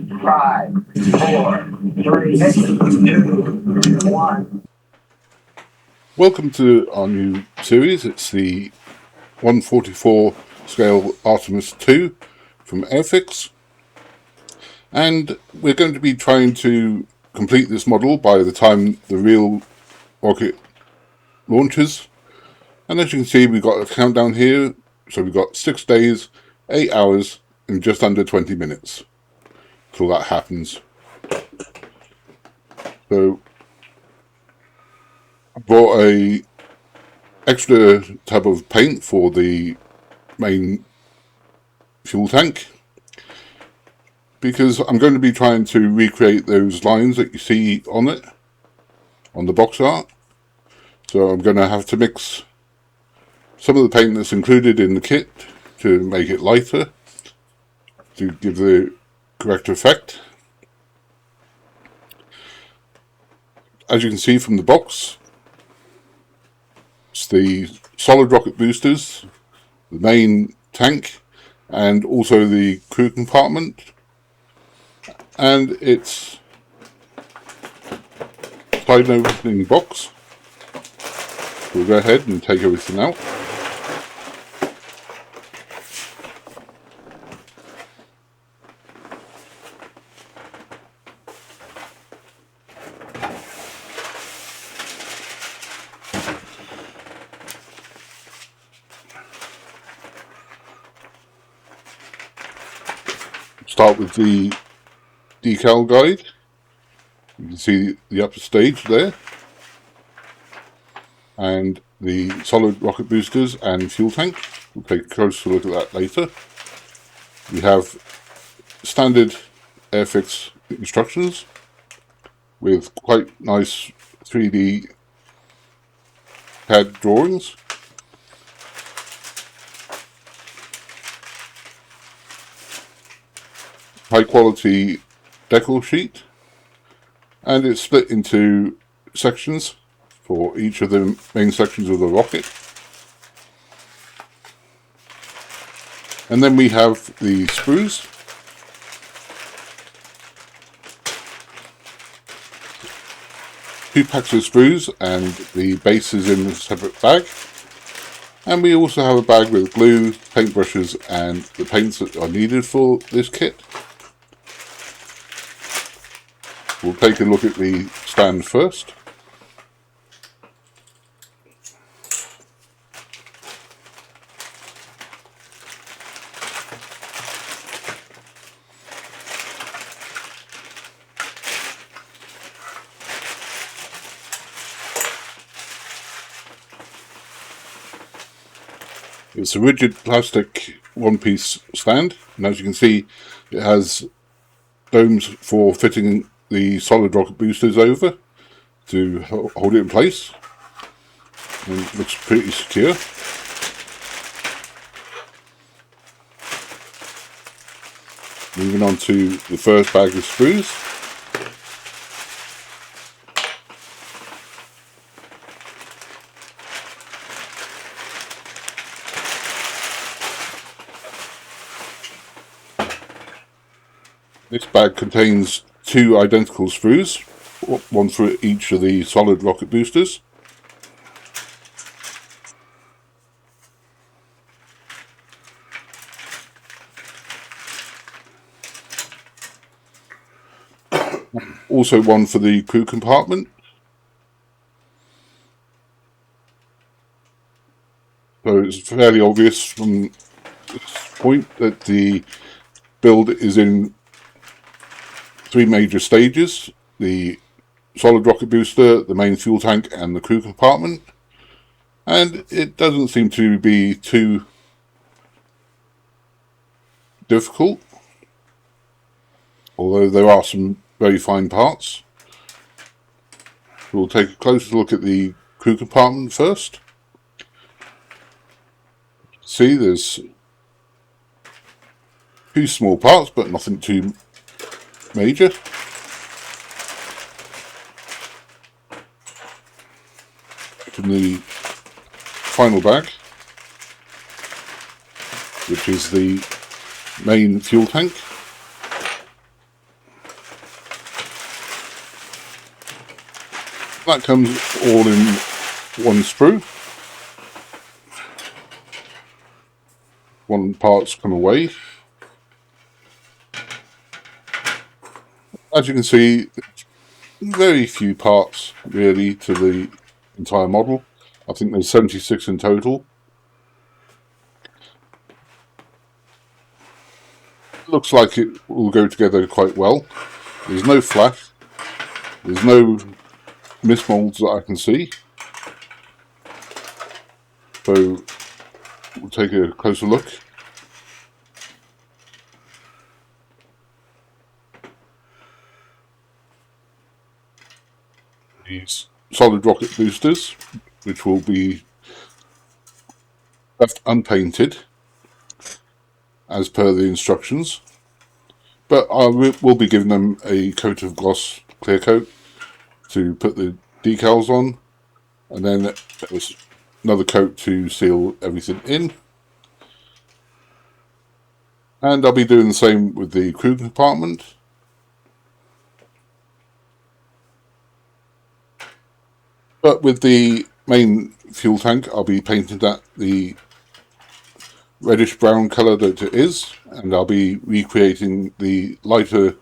5, 4, 3, 2, 1. Welcome to our new series. It's the 144 scale Artemis 2 from Airfix, and we're going to be trying to complete this model by the time the real rocket launches. And as you can see, we've got a countdown here, so we've got 6 days, 8 hours and just under 20 minutes till that happens. So I brought a extra tub of paint for the main fuel tank, because I'm going to be trying to recreate those lines that you see on it, on the box art. So I'm going to have to mix some of the paint that's included in the kit to make it lighter, to give the correct effect. As you can see from the box, it's the solid rocket boosters, the main tank, and also the crew compartment. And it's side opening box. We'll go ahead and take everything out. Start with the decal guide. You can see the upper stage there, and the solid rocket boosters and fuel tank. We'll take a closer look at that later. We have standard Airfix instructions with quite nice 3D CAD drawings. High quality Decals sheet, and it's split into sections for each of the main sections of the rocket. And then we have the sprues. Two packs of sprues, and the base is in a separate bag. And we also have a bag with glue, paintbrushes, and the paints that are needed for this kit. We'll take a look at the stand first. It's a rigid plastic one-piece stand, and as you can see, it has domes for fitting the solid rocket boosters over to hold it in place, and it looks pretty secure. Moving on to the first bag of sprues. This bag contains 2 identical sprues, one for each of the solid rocket boosters. Also one for the crew compartment. So it's fairly obvious from this point that the build is in 3 major stages: the solid rocket booster, the main fuel tank, and the crew compartment. And it doesn't seem to be too difficult, although there are some very fine parts. We'll take a closer look at the crew compartment first. See, there's 2 small parts, but nothing too major. Open the final bag, which is the main fuel tank. That comes all in one sprue. One part's come away. As you can see, very few parts really to the entire model. I think there's 76 in total. Looks like it will go together quite well. There's no flash. There's no mismolds that I can see. So we'll take a closer look. These solid rocket boosters, which will be left unpainted as per the instructions, but I will be giving them a coat of gloss clear coat to put the decals on, and then there's another coat to seal everything in. And I'll be doing the same with the crew compartment. But with the main fuel tank, I'll be painting that the reddish brown colour that it is, and I'll be recreating the lighter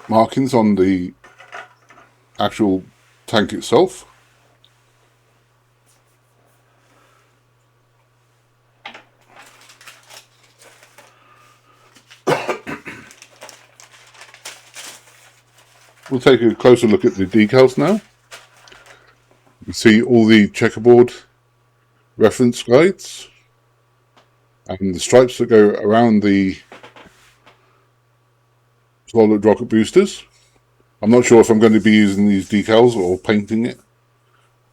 markings on the actual tank itself. We'll take a closer look at the decals now. You can see all the checkerboard reference guides and the stripes that go around the solid rocket boosters. I'm not sure if I'm going to be using these decals or painting it.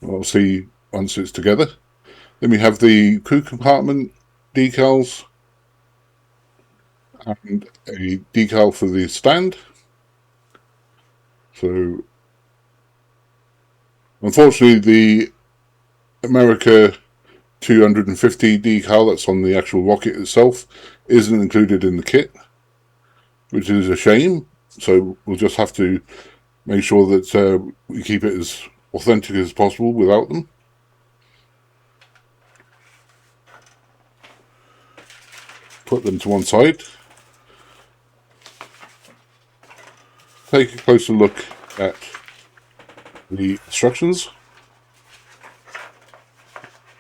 We'll see once it's together. Then we have the crew compartment decals and a decal for the stand. So unfortunately the America 250 decal that's on the actual rocket itself isn't included in the kit, which is a shame. So we'll just have to make sure that we keep it as authentic as possible without them. Put them to one side. Take a closer look at the instructions.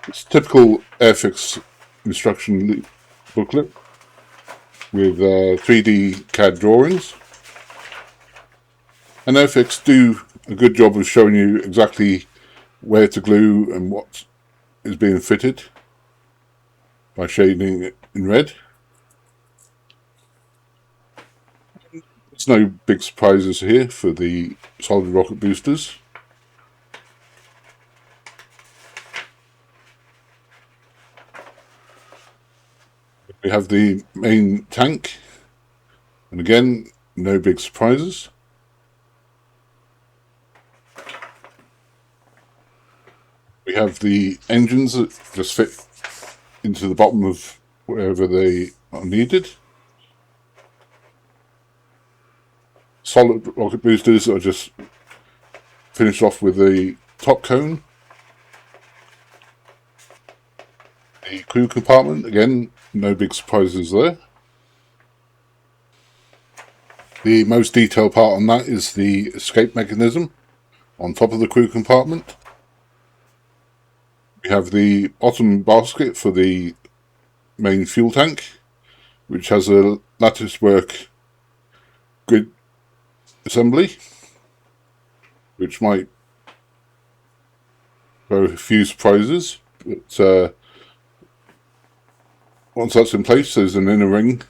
It's a typical Airfix instruction booklet with 3D CAD drawings. And Airfix do a good job of showing you exactly where to glue and what is being fitted by shading it in red. There's no big surprises here for the solid rocket boosters. We have the main tank, and again, no big surprises. We have the engines that just fit into the bottom of wherever they are needed. Solid rocket boosters are just finished off with the top cone. The crew compartment, again, no big surprises there. The most detailed part on that is the escape mechanism on top of the crew compartment. We have the bottom basket for the main fuel tank, which has a lattice work grid assembly, which might throw a few surprises, but once that's in place, there's an inner ring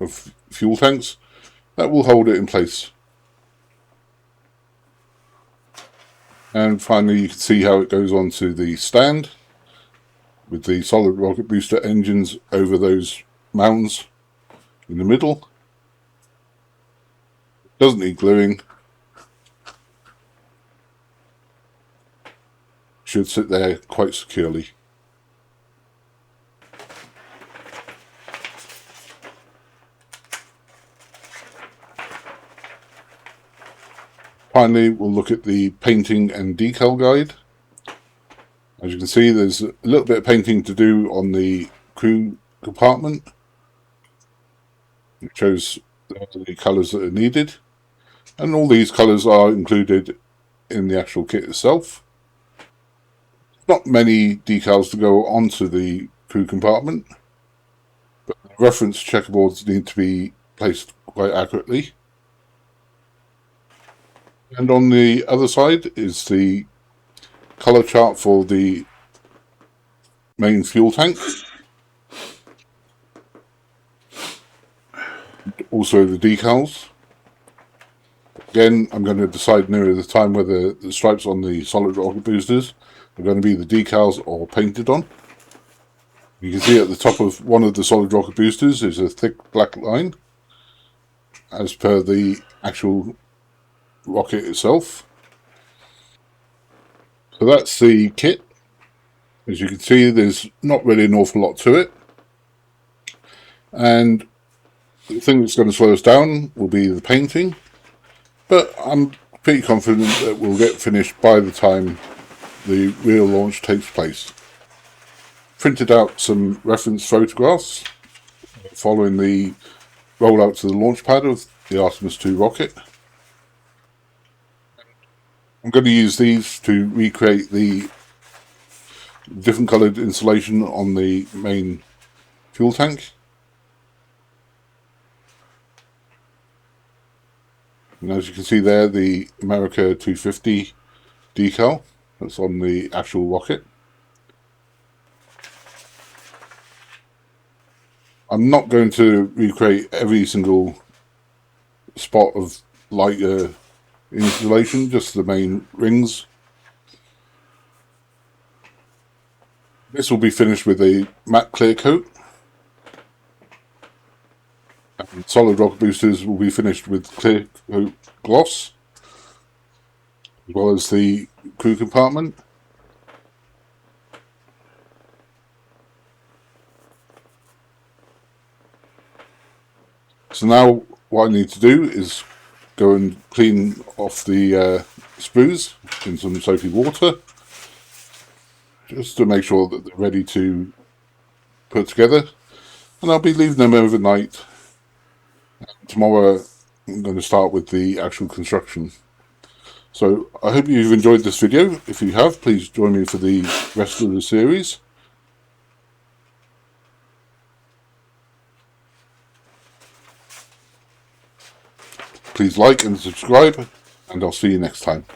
of fuel tanks that will hold it in place. And finally, you can see how it goes onto the stand with the solid rocket booster engines over those mounds in the middle. Doesn't need gluing. Should sit there quite securely. Finally, we'll look at the painting and decal guide. As you can see, there's a little bit of painting to do on the crew compartment. It shows the colours that are needed, and all these colours are included in the actual kit itself. Not many decals to go onto the crew compartment, but the reference checkerboards need to be placed quite accurately. And on the other side is the colour chart for the main fuel tank. Also the decals. Again, I'm going to decide nearer the time whether the stripes on the solid rocket boosters are going to be the decals or painted on. You can see at the top of one of the solid rocket boosters is a thick black line, as per the actual rocket itself. So that's the kit. As you can see, there's not really an awful lot to it. And the thing that's going to slow us down will be the painting. But I'm pretty confident that we'll get finished by the time the real launch takes place. Printed out some reference photographs following the rollout to the launch pad of the Artemis 2 rocket. I'm going to use these to recreate the different coloured insulation on the main fuel tank. And as you can see there, the America 250 decal that's on the actual rocket. I'm not going to recreate every single spot of light insulation, just the main rings. This will be finished with a matte clear coat. And solid rocket boosters will be finished with clear coat gloss, as well as the crew compartment. So now what I need to do is go and clean off the sprues in some soapy water, just to make sure that they're ready to put together. And I'll be leaving them overnight. Tomorrow I'm going to start with the actual construction. So I hope you've enjoyed this video. If you have, please join me for the rest of the series. Please like and subscribe, and I'll see you next time.